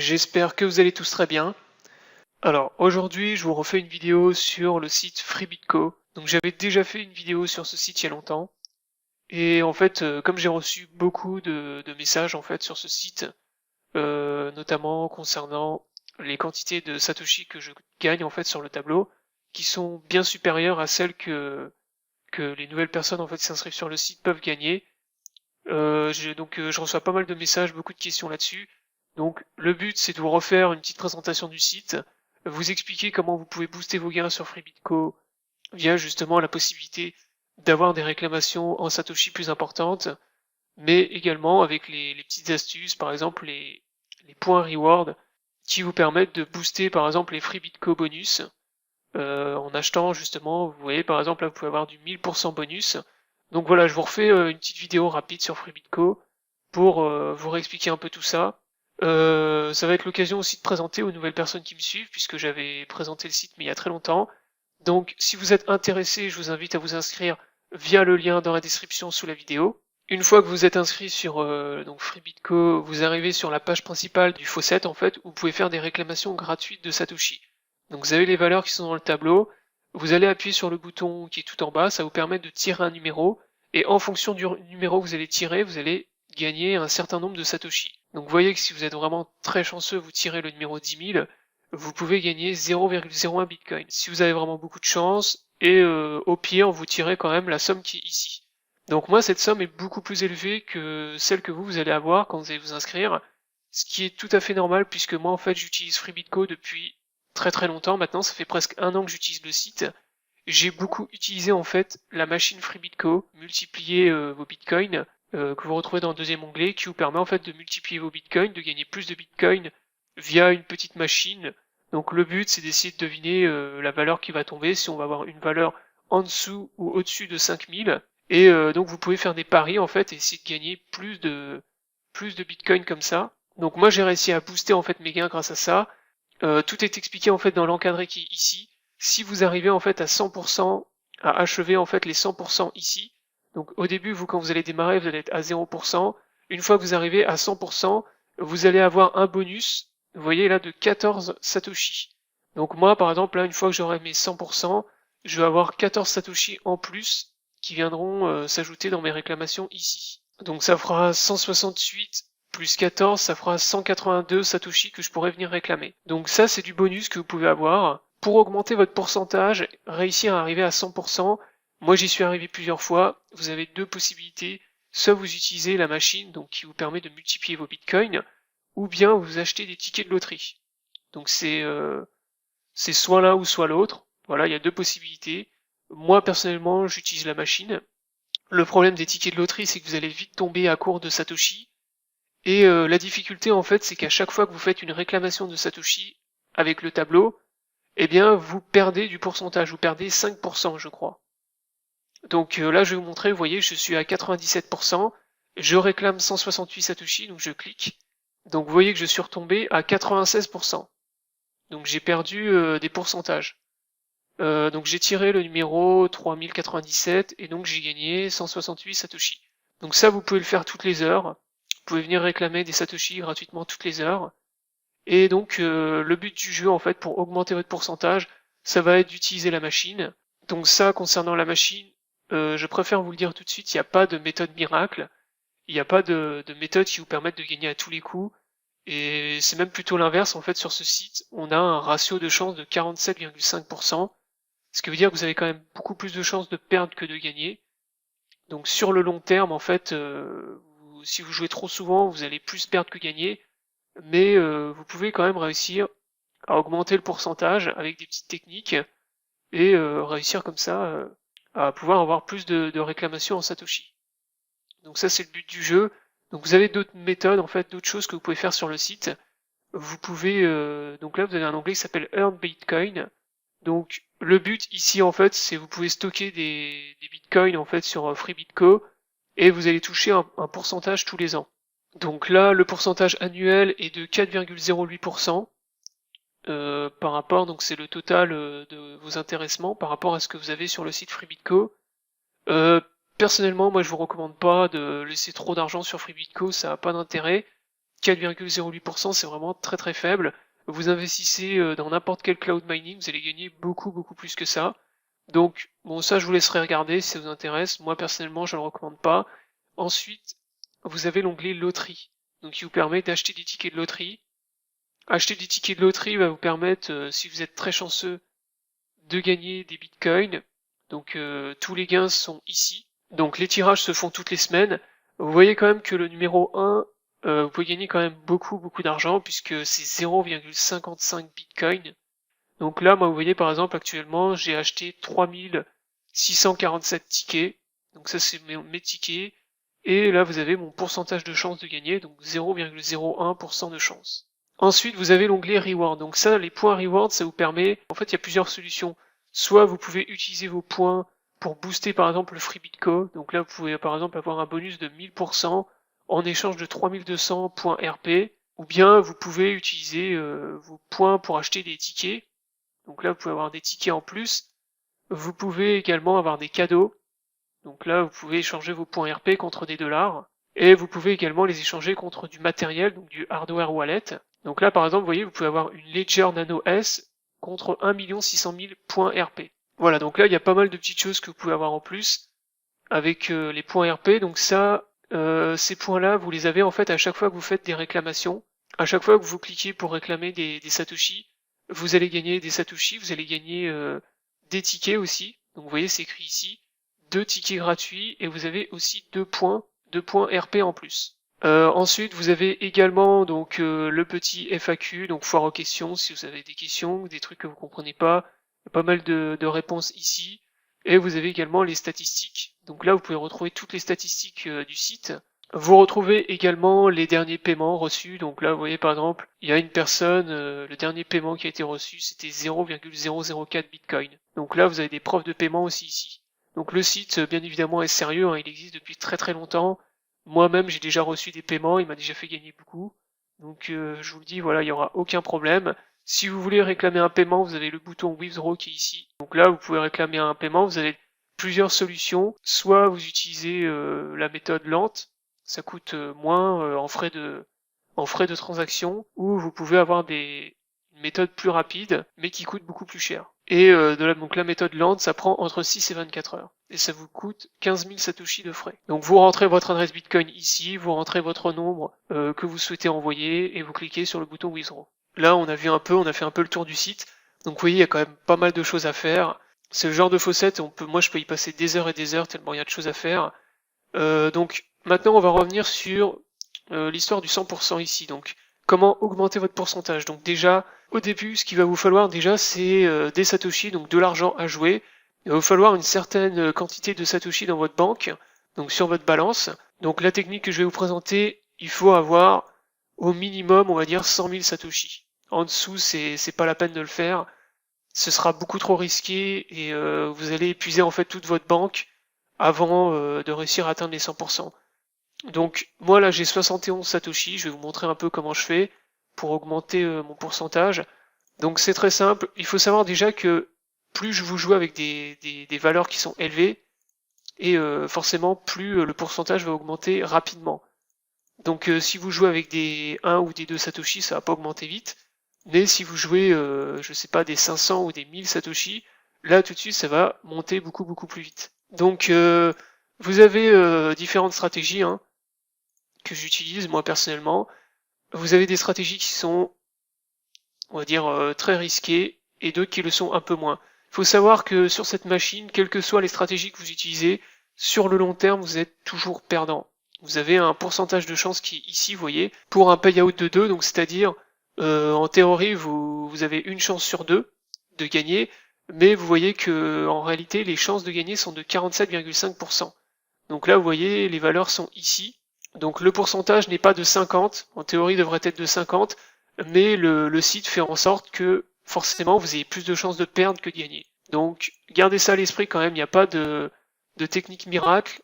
J'espère que vous allez tous très bien. Alors aujourd'hui je vous refais une vidéo sur le site FreeBitCo. Donc j'avais déjà fait une vidéo sur ce site il y a longtemps. Et en fait comme j'ai reçu beaucoup de messages en fait sur ce site, notamment concernant les quantités de Satoshi que je gagne en fait sur le tableau, qui sont bien supérieures à celles que les nouvelles personnes en fait qui s'inscrivent sur le site peuvent gagner. Je reçois pas mal de messages, beaucoup de questions là-dessus. Donc le but c'est de vous refaire une petite présentation du site, vous expliquer comment vous pouvez booster vos gains sur FreeBitCo via justement la possibilité d'avoir des réclamations en Satoshi plus importantes, mais également avec les petites astuces, par exemple les points reward qui vous permettent de booster par exemple les FreeBitCo bonus en achetant justement, vous voyez par exemple là vous pouvez avoir du 1000% bonus. Donc voilà, je vous refais une petite vidéo rapide sur FreeBitCo pour vous réexpliquer un peu tout ça. Ça va être l'occasion aussi de présenter aux nouvelles personnes qui me suivent, puisque j'avais présenté le site mais il y a très longtemps. Donc si vous êtes intéressé, je vous invite à vous inscrire via le lien dans la description sous la vidéo. Une fois que vous êtes inscrit sur donc FreeBitCo, vous arrivez sur la page principale du faucet en fait, où vous pouvez faire des réclamations gratuites de Satoshi. Donc vous avez les valeurs qui sont dans le tableau, vous allez appuyer sur le bouton qui est tout en bas, ça vous permet de tirer un numéro, et en fonction du numéro que vous allez tirer, vous allez gagner un certain nombre de Satoshi. Donc vous voyez que si vous êtes vraiment très chanceux, vous tirez le numéro 10 000, vous pouvez gagner 0,01 Bitcoin. Si vous avez vraiment beaucoup de chance, et au pire, vous tirez quand même la somme qui est ici. Donc moi, cette somme est beaucoup plus élevée que celle que vous allez avoir quand vous allez vous inscrire, ce qui est tout à fait normal puisque moi en fait j'utilise FreeBitCo depuis très très longtemps maintenant, ça fait presque un an que j'utilise le site. J'ai beaucoup utilisé en fait la machine FreeBitCo, multiplier vos bitcoins, que vous retrouvez dans le deuxième onglet, qui vous permet en fait de multiplier vos bitcoins, de gagner plus de bitcoins via une petite machine. Donc le but c'est d'essayer de deviner la valeur qui va tomber, si on va avoir une valeur en dessous ou au-dessus de 5000. Et donc vous pouvez faire des paris en fait et essayer de gagner plus de bitcoins comme ça. Donc moi j'ai réussi à booster en fait mes gains grâce à ça. Tout est expliqué en fait dans l'encadré qui est ici. Si vous arrivez en fait à 100%, à achever en fait les 100% ici, donc au début vous quand vous allez démarrer vous allez être à 0%, une fois que vous arrivez à 100%, vous allez avoir un bonus, vous voyez là de 14 Satoshi. Donc moi par exemple là une fois que j'aurai mes 100%, je vais avoir 14 Satoshi en plus qui viendront s'ajouter dans mes réclamations ici. Donc ça fera 168 plus 14, ça fera 182 Satoshi que je pourrais venir réclamer. Donc ça c'est du bonus que vous pouvez avoir. Pour augmenter votre pourcentage, réussir à arriver à 100%, moi j'y suis arrivé plusieurs fois, vous avez deux possibilités. Soit vous utilisez la machine donc qui vous permet de multiplier vos bitcoins, ou bien vous achetez des tickets de loterie. Donc c'est soit l'un ou soit l'autre. Voilà, il y a deux possibilités. Moi personnellement j'utilise la machine. Le problème des tickets de loterie c'est que vous allez vite tomber à court de Satoshi. Et la difficulté en fait c'est qu'à chaque fois que vous faites une réclamation de Satoshi avec le tableau, eh bien vous perdez du pourcentage, vous perdez 5% je crois. Donc là je vais vous montrer, vous voyez je suis à 97%, je réclame 168 Satoshi, donc je clique. Donc vous voyez que je suis retombé à 96%. Donc j'ai perdu des pourcentages. Donc j'ai tiré le numéro 3097 et donc j'ai gagné 168 Satoshi. Donc ça vous pouvez le faire toutes les heures. Vous pouvez venir réclamer des Satoshi gratuitement toutes les heures. Et donc le but du jeu en fait pour augmenter votre pourcentage, ça va être d'utiliser la machine. Donc ça concernant la machine, je préfère vous le dire tout de suite, il n'y a pas de méthode miracle. Il n'y a pas de méthode qui vous permette de gagner à tous les coups. Et c'est même plutôt l'inverse en fait sur ce site. On a un ratio de chance de 47,5%. Ce qui veut dire que vous avez quand même beaucoup plus de chances de perdre que de gagner. Donc sur le long terme, en fait, si vous jouez trop souvent, vous allez plus perdre que gagner. Mais vous pouvez quand même réussir à augmenter le pourcentage avec des petites techniques et réussir comme ça à pouvoir avoir plus de réclamations en Satoshi. Donc ça c'est le but du jeu. Donc vous avez d'autres méthodes, en fait, d'autres choses que vous pouvez faire sur le site. Vous pouvez, donc là vous avez un onglet qui s'appelle Earn Bitcoin. Donc le but ici en fait c'est vous pouvez stocker des bitcoins en fait sur FreeBitCo et vous allez toucher un pourcentage tous les ans. Donc là le pourcentage annuel est de 4,08% par rapport, donc c'est le total de vos intéressements par rapport à ce que vous avez sur le site FreeBitCo. Personnellement moi je vous recommande pas de laisser trop d'argent sur FreeBitCo, ça n'a pas d'intérêt. 4,08%, c'est vraiment très très faible. Vous investissez dans n'importe quel cloud mining, vous allez gagner beaucoup plus que ça. Donc, bon, ça je vous laisserai regarder si ça vous intéresse. Moi personnellement, je ne le recommande pas. Ensuite, vous avez l'onglet loterie, donc qui vous permet d'acheter des tickets de loterie. Acheter des tickets de loterie va vous permettre, si vous êtes très chanceux, de gagner des bitcoins. Donc tous les gains sont ici. Donc les tirages se font toutes les semaines. Vous voyez quand même que le numéro 1, vous pouvez gagner quand même beaucoup d'argent puisque c'est 0,55 bitcoin. Donc là, moi vous voyez par exemple actuellement j'ai acheté 3647 tickets. Donc ça c'est mes tickets. Et là vous avez mon pourcentage de chance de gagner, donc 0,01% de chance. Ensuite, vous avez l'onglet Reward. Donc ça, les points Reward, ça vous permet... En fait, il y a plusieurs solutions. Soit vous pouvez utiliser vos points pour booster par exemple le Free Bitcoin. Donc là, vous pouvez par exemple avoir un bonus de 1000% en échange de 3200 points RP. Ou bien vous pouvez utiliser vos points pour acheter des tickets. Donc là, vous pouvez avoir des tickets en plus. Vous pouvez également avoir des cadeaux. Donc là, vous pouvez échanger vos points RP contre des dollars. Et vous pouvez également les échanger contre du matériel, donc du hardware wallet. Donc là, par exemple, vous voyez, vous pouvez avoir une Ledger Nano S contre 1 600 000 points RP. Voilà, donc là, il y a pas mal de petites choses que vous pouvez avoir en plus avec les points RP. Donc ça, ces points-là, vous les avez en fait à chaque fois que vous faites des réclamations. À chaque fois que vous cliquez pour réclamer des Satoshi, vous allez gagner des Satoshi, vous allez gagner des tickets aussi. Donc vous voyez, c'est écrit ici, 2 tickets gratuits et vous avez aussi 2 points RP en plus. Ensuite, vous avez également donc le petit FAQ, donc foire aux questions, si vous avez des questions, des trucs que vous comprenez pas, il y a pas mal de réponses ici. Et vous avez également les statistiques. Donc là, vous pouvez retrouver toutes les statistiques du site. Vous retrouvez également les derniers paiements reçus. Donc là, vous voyez par exemple, il y a une personne, le dernier paiement qui a été reçu, c'était 0,004 Bitcoin. Donc là, vous avez des preuves de paiement aussi ici. Donc le site, bien évidemment, est sérieux, hein, il existe depuis très longtemps. Moi-même, j'ai déjà reçu des paiements, il m'a déjà fait gagner beaucoup. Donc je vous le dis, voilà, il n'y aura aucun problème. Si vous voulez réclamer un paiement, vous avez le bouton Withdraw qui est ici. Donc là, vous pouvez réclamer un paiement, vous avez plusieurs solutions. Soit vous utilisez la méthode lente, ça coûte moins en frais de transaction, ou vous pouvez avoir une méthode plus rapide, mais qui coûte beaucoup plus cher. Et donc la méthode lente, ça prend entre 6 et 24 heures. Et ça vous coûte 15 000 Satoshi de frais. Donc vous rentrez votre adresse Bitcoin ici, vous rentrez votre nombre que vous souhaitez envoyer, et vous cliquez sur le bouton Withdraw. Là, on a fait un peu le tour du site. Donc vous voyez, il y a quand même pas mal de choses à faire. C'est le genre de faucette, moi je peux y passer des heures et des heures tellement il y a de choses à faire. Donc maintenant on va revenir sur l'histoire du 100% ici. Donc comment augmenter votre pourcentage. Donc déjà, au début, ce qu'il va vous falloir déjà, c'est des Satoshi, donc de l'argent à jouer. Il va vous falloir une certaine quantité de Satoshi dans votre banque, donc sur votre balance. Donc la technique que je vais vous présenter, il faut avoir au minimum, on va dire, 100 000 Satoshi. En dessous, c'est pas la peine de le faire. Ce sera beaucoup trop risqué et vous allez épuiser en fait toute votre banque avant de réussir à atteindre les 100%. Donc moi là j'ai 71 Satoshi, je vais vous montrer un peu comment je fais pour augmenter mon pourcentage. Donc c'est très simple, il faut savoir déjà que plus vous jouez avec des valeurs qui sont élevées, et forcément plus le pourcentage va augmenter rapidement. Donc si vous jouez avec des 1 ou des 2 Satoshi, ça va pas augmenter vite, mais si vous jouez, je sais pas, des 500 ou des 1000 Satoshi, là tout de suite ça va monter beaucoup plus vite. Donc vous avez différentes stratégies hein, que j'utilise moi personnellement. Vous avez des stratégies qui sont, on va dire, très risquées et d'autres qui le sont un peu moins. Il faut savoir que sur cette machine, quelles que soient les stratégies que vous utilisez, sur le long terme, vous êtes toujours perdant. Vous avez un pourcentage de chance qui est ici, vous voyez, pour un payout de 2, donc c'est-à-dire, en théorie, vous avez une chance sur 2 de gagner, mais vous voyez que en réalité, les chances de gagner sont de 47,5%. Donc là, vous voyez, les valeurs sont ici. Donc le pourcentage n'est pas de 50, en théorie il devrait être de 50, mais le site fait en sorte que forcément vous ayez plus de chances de perdre que de gagner. Donc gardez ça à l'esprit quand même, il n'y a pas de technique miracle,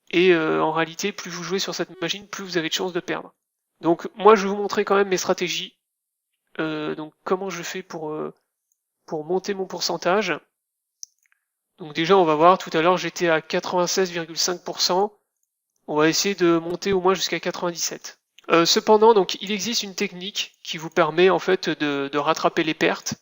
et en réalité plus vous jouez sur cette machine, plus vous avez de chances de perdre. Donc moi je vais vous montrer quand même mes stratégies, donc comment je fais pour monter mon pourcentage. Donc déjà on va voir, tout à l'heure j'étais à 96,5%, on va essayer de monter au moins jusqu'à 97. Cependant, donc, il existe une technique qui vous permet en fait de rattraper les pertes,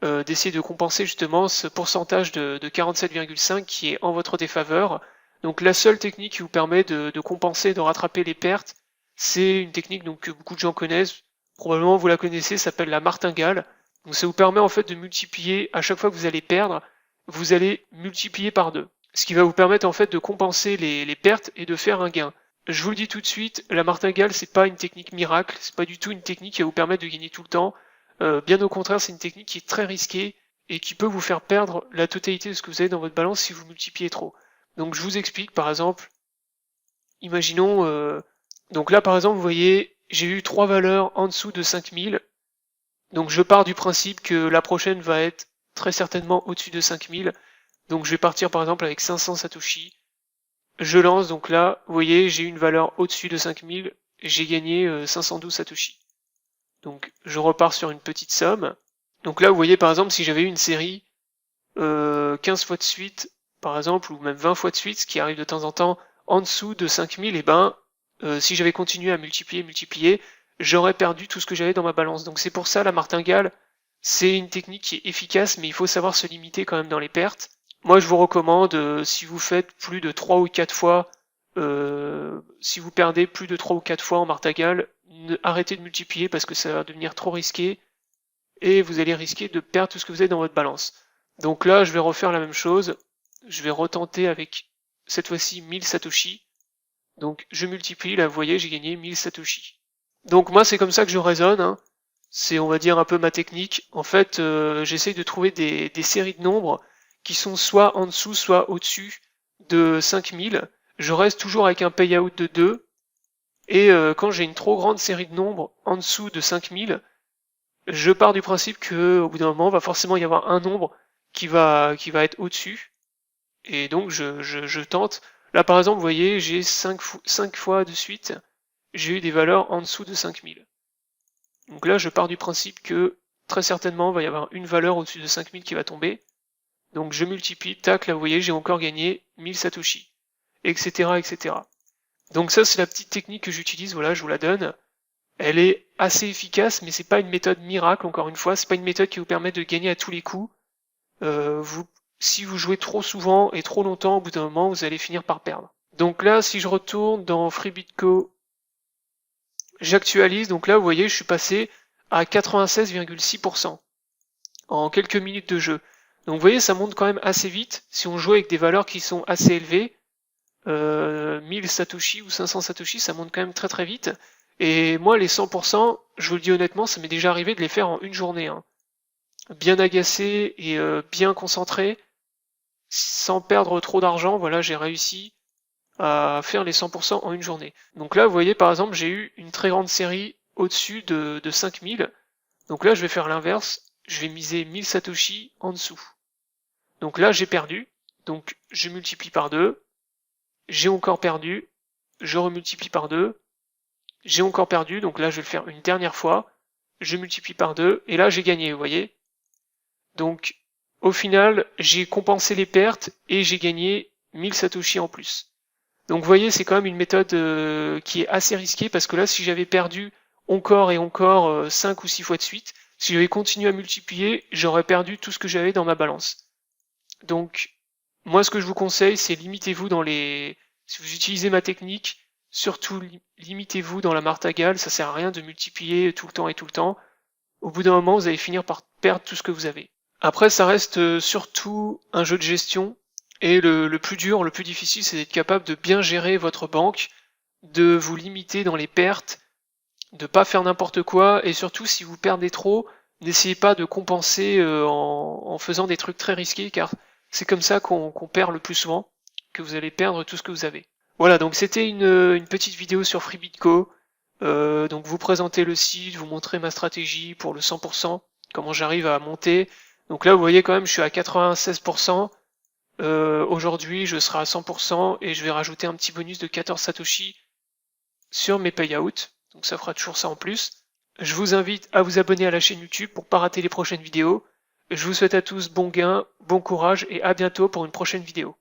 d'essayer de compenser justement ce pourcentage de 47,5 qui est en votre défaveur. Donc la seule technique qui vous permet de compenser, de rattraper les pertes, c'est une technique donc, que beaucoup de gens connaissent, probablement vous la connaissez, ça s'appelle la martingale. Donc ça vous permet en fait de multiplier, à chaque fois que vous allez perdre, vous allez multiplier par 2. Ce qui va vous permettre en fait de compenser les pertes et de faire un gain. Je vous le dis tout de suite, la martingale c'est pas une technique miracle, c'est pas du tout une technique qui va vous permettre de gagner tout le temps. Bien au contraire, c'est une technique qui est très risquée et qui peut vous faire perdre la totalité de ce que vous avez dans votre balance si vous multipliez trop. Donc je vous explique, par exemple, imaginons, donc là par exemple, vous voyez, j'ai eu 3 valeurs en dessous de 5000, donc je pars du principe que la prochaine va être très certainement au-dessus de 5000, donc je vais partir par exemple avec 500 Satoshi, je lance, donc là, vous voyez, j'ai eu une valeur au-dessus de 5000, j'ai gagné 512 Satoshi. Donc je repars sur une petite somme. Donc là, vous voyez par exemple, si j'avais eu une série 15 fois de suite, par exemple, ou même 20 fois de suite, ce qui arrive de temps en temps, en dessous de 5000, et ben, si j'avais continué à multiplier, j'aurais perdu tout ce que j'avais dans ma balance. Donc c'est pour ça, la martingale, c'est une technique qui est efficace, mais il faut savoir se limiter quand même dans les pertes. Moi, je vous recommande, si vous faites plus de 3 ou 4 fois, si vous perdez plus de 3 ou 4 fois en martingale, arrêtez de multiplier parce que ça va devenir trop risqué et vous allez risquer de perdre tout ce que vous avez dans votre balance. Donc là, je vais refaire la même chose. Je vais retenter avec, cette fois-ci, 1000 Satoshi. Donc je multiplie, là vous voyez, j'ai gagné 1000 Satoshi. Donc moi, c'est comme ça que je raisonne, hein. C'est, on va dire, un peu ma technique. En fait, j'essaye de trouver des séries de nombres qui sont soit en dessous, soit au-dessus de 5000. Je reste toujours avec un payout de 2. Et quand j'ai une trop grande série de nombres en dessous de 5000, je pars du principe que au bout d'un moment, va forcément y avoir un nombre qui va être au-dessus. Et donc je tente. Là par exemple, vous voyez, j'ai 5 fois de suite, j'ai eu des valeurs en dessous de 5000. Donc là, je pars du principe que très certainement, il va y avoir une valeur au-dessus de 5000 qui va tomber. Donc je multiplie, tac, là vous voyez, j'ai encore gagné 1000 Satoshi, etc., etc. Donc ça, c'est la petite technique que j'utilise, voilà, je vous la donne. Elle est assez efficace, mais c'est pas une méthode miracle, encore une fois, c'est pas une méthode qui vous permet de gagner à tous les coups. Si vous jouez trop souvent et trop longtemps, au bout d'un moment, vous allez finir par perdre. Donc là, si je retourne dans FreeBitCo, j'actualise, donc là, vous voyez, je suis passé à 96,6% en quelques minutes de jeu. Donc vous voyez, ça monte quand même assez vite. Si on joue avec des valeurs qui sont assez élevées, 1000 Satoshi ou 500 Satoshi, ça monte quand même très très vite. Et moi, les 100%, je vous le dis honnêtement, ça m'est déjà arrivé de les faire en une journée. Hein. Bien agacé et bien concentré, sans perdre trop d'argent, voilà, j'ai réussi à faire les 100% en une journée. Donc là, vous voyez, par exemple, j'ai eu une très grande série au-dessus de 5000. Donc là, je vais faire l'inverse. Je vais miser 1000 Satoshi en dessous. Donc là, j'ai perdu. Donc je multiplie par 2. J'ai encore perdu. Je remultiplie par 2. J'ai encore perdu. Donc là, je vais le faire une dernière fois. Je multiplie par 2. Et là, j'ai gagné, vous voyez. Donc, au final, j'ai compensé les pertes et j'ai gagné 1000 Satoshi en plus. Donc vous voyez, c'est quand même une méthode qui est assez risquée parce que là, si j'avais perdu encore et encore 5 ou 6 fois de suite, si j'avais continué à multiplier, j'aurais perdu tout ce que j'avais dans ma balance. Donc, moi, ce que je vous conseille, c'est limitez-vous dans les... Si vous utilisez ma technique, surtout limitez-vous dans la martingale, ça sert à rien de multiplier tout le temps et tout le temps. Au bout d'un moment, vous allez finir par perdre tout ce que vous avez. Après, ça reste surtout un jeu de gestion, et le plus dur, le plus difficile, c'est d'être capable de bien gérer votre banque, de vous limiter dans les pertes, de pas faire n'importe quoi, et surtout si vous perdez trop, n'essayez pas de compenser en faisant des trucs très risqués, car c'est comme ça qu'on perd le plus souvent, que vous allez perdre tout ce que vous avez. Voilà, donc c'était une petite vidéo sur FreeBitCo, donc vous présenter le site, vous montrer ma stratégie pour le 100%, comment j'arrive à monter. Donc là vous voyez quand même je suis à 96%, aujourd'hui je serai à 100% et je vais rajouter un petit bonus de 14 Satoshi sur mes payouts, donc ça fera toujours ça en plus. Je vous invite à vous abonner à la chaîne YouTube pour pas rater les prochaines vidéos. Je vous souhaite à tous bon gain, bon courage et à bientôt pour une prochaine vidéo.